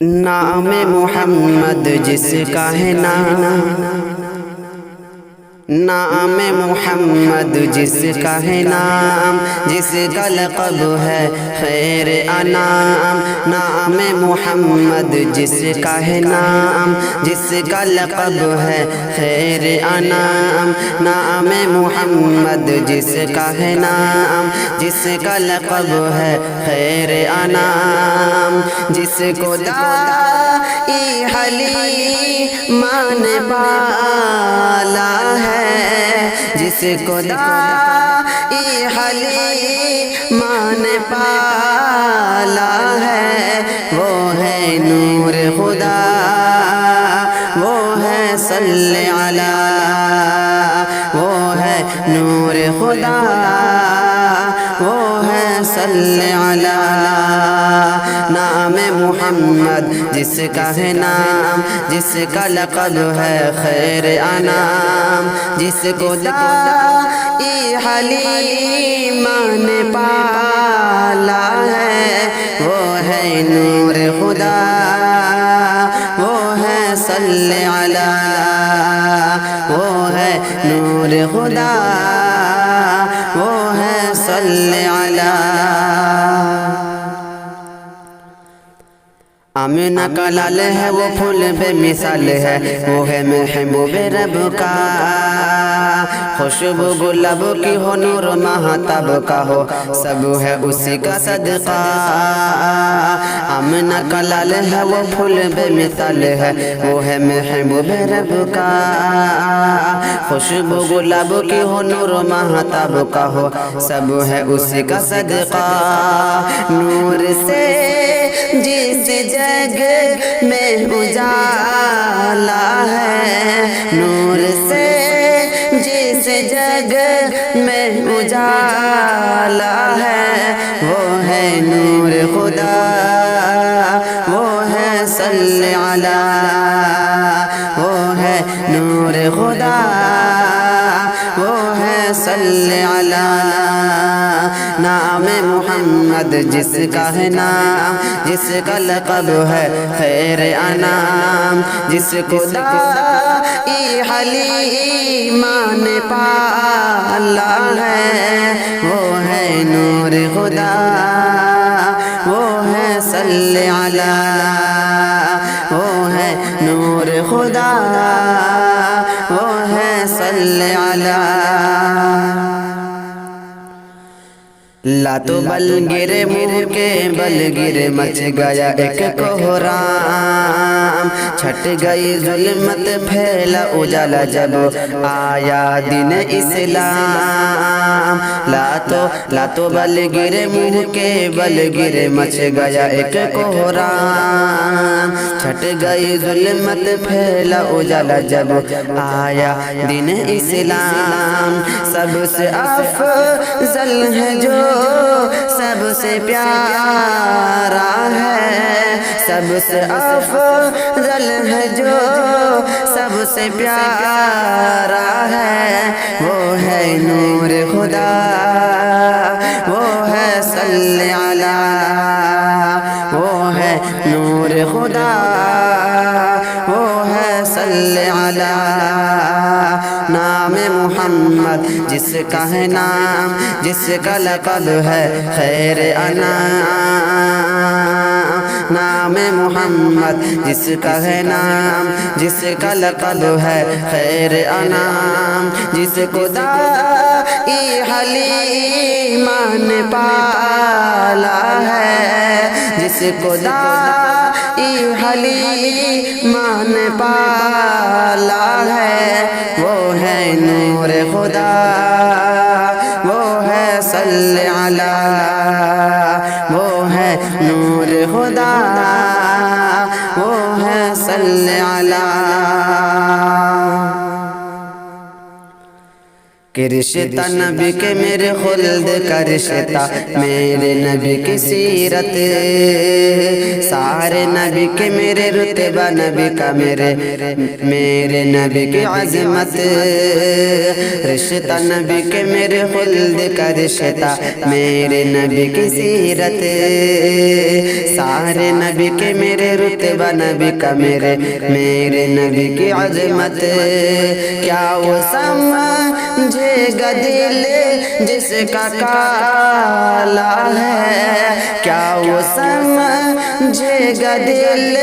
نام محمد جس کا ہے نام محمد جس کا ہے نام، جس کا لقب ہے خیر انام۔ نام محمد جس کا ہے نام، جس کا لقب ہے خیر انام۔ نام محمد جس کا ہے نام، جس کا لقب ہے خیر انام۔ جس کو دائی حلیمان پالا ہے، جس کو دائی حلیمان پالا ہے، وہ ہے نور خدا، وہ ہے صلی علی، وہ ہے نور خدا، وہ ہے صلی علی۔ نام محمد جس کا ہے نام، جس کا لقب ہے خیر انام۔ جس کو دائی حلیمان پالا ہے، وہ ہے نور خدا، وہ ہے صلی علی، وہ ہے نور خدا، وہ ہے صلی علی۔ آمنہ کا لال ہے وہ پھول بے مثال ہے، وہ ہے محبوب رب کا۔ خوشبو گلاب کی ہو، نور مہتاب کا ہو، سب ہے اسی کا صدقہ۔ آمنہ کا لال ہے وہ پھول بے مثال ہے، وہ ہے محبوب رب کا۔ خوشبو گلاب کی ہو، نور مہتاب کا ہو، سب ہے اسی کا صدقہ۔ نور سے جس جگ میں اجالا ہے، نور سے جس جگ میں اجالا ہے، وہ ہے نور خدا، وہ ہے صلی علی، وہ ہے نور خدا، وہ ہے صلی علی۔ نام محمد جس کا ہے نام، جس کا لقب ہے خیر انام۔ جس کو دائی حلیمان پالا ہے، وہ ہے نور خدا، وہ ہے صلی علی، وہ ہے نور خدا، وہ ہے صلی علی۔ لاتو بل گرے منہ کے بل گرے، مچ گیا ایک کوہرام۔ چھٹ گئی ظلمت پھیلا اجالا جب آیا دین اسلام۔ لاتو بل گرے منہ کے بل گرے، مچ گیا ایک کوہرام۔ چھٹ گئی ظلمت پھیلا اجالا جب آیا دین اسلام۔ سب سے افضل ہے جو سب سے پیارا ہے، سب سے افضل ہے جو سب سے پیارا ہے، وہ ہے نور خدا، وہ ہے صلی علی، وہ ہے نور خدا، وہ ہے صلی علی۔ نام محمد جس کا ہے نام، جس کا لقب ہے خیر انام۔ نام محمد جس کا ہے نام، جس کا لقب ہے خیر انام۔ جس کو دائی حلیمان پالا ہے، جس کو دائی حلیمان پالا ہے، وہ ہے نور خدا، وہ ہے صلی علی، وہ ہے نور خدا، وہ ہے صلی علی۔ کہ رشتہ نبی کے میرے خلد کا رشتہ میرے نبی کی سیرت سارے نبی کے میرے رتبہ نبی کا میرے نبی کی عظمت رشتہ نبی کے میرے خلد کا رشتہ میرے نبی کی سیرت سارے نبی کے میرے رتبہ نبی کا میرے نبی کی عظمت کیا وہ سمجھے گا دل جس کا کالا ہے کیا وہ سمجھے گا دل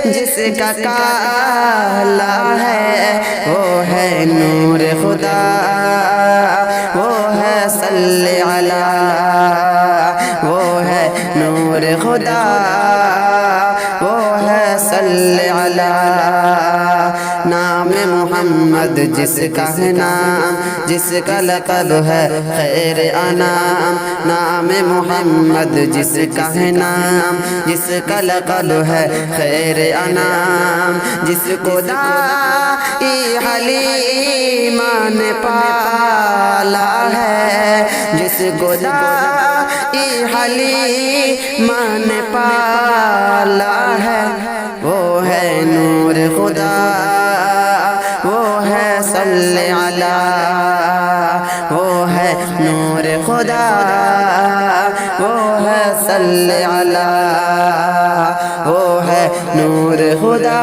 جس کا کالا ہے وہ ہے نور خدا وہ ہے صلی علی وہ ہے نور خدا وہ ہے صلی علی نام محمد جس کا ہے نام جس کا لقب ہے خیر انام نام محمد جس کا ہے نام جس کا لقب ہے خیر انام جس کو دائی حلیمہ نے پالا ہے جس کو دائی حلیمہ نے پالا ہے وہ ہے نور خدا وہ ہے صلی علی وہ ہے نور خدا وہ ہے صلی علی وہ ہے نور خدا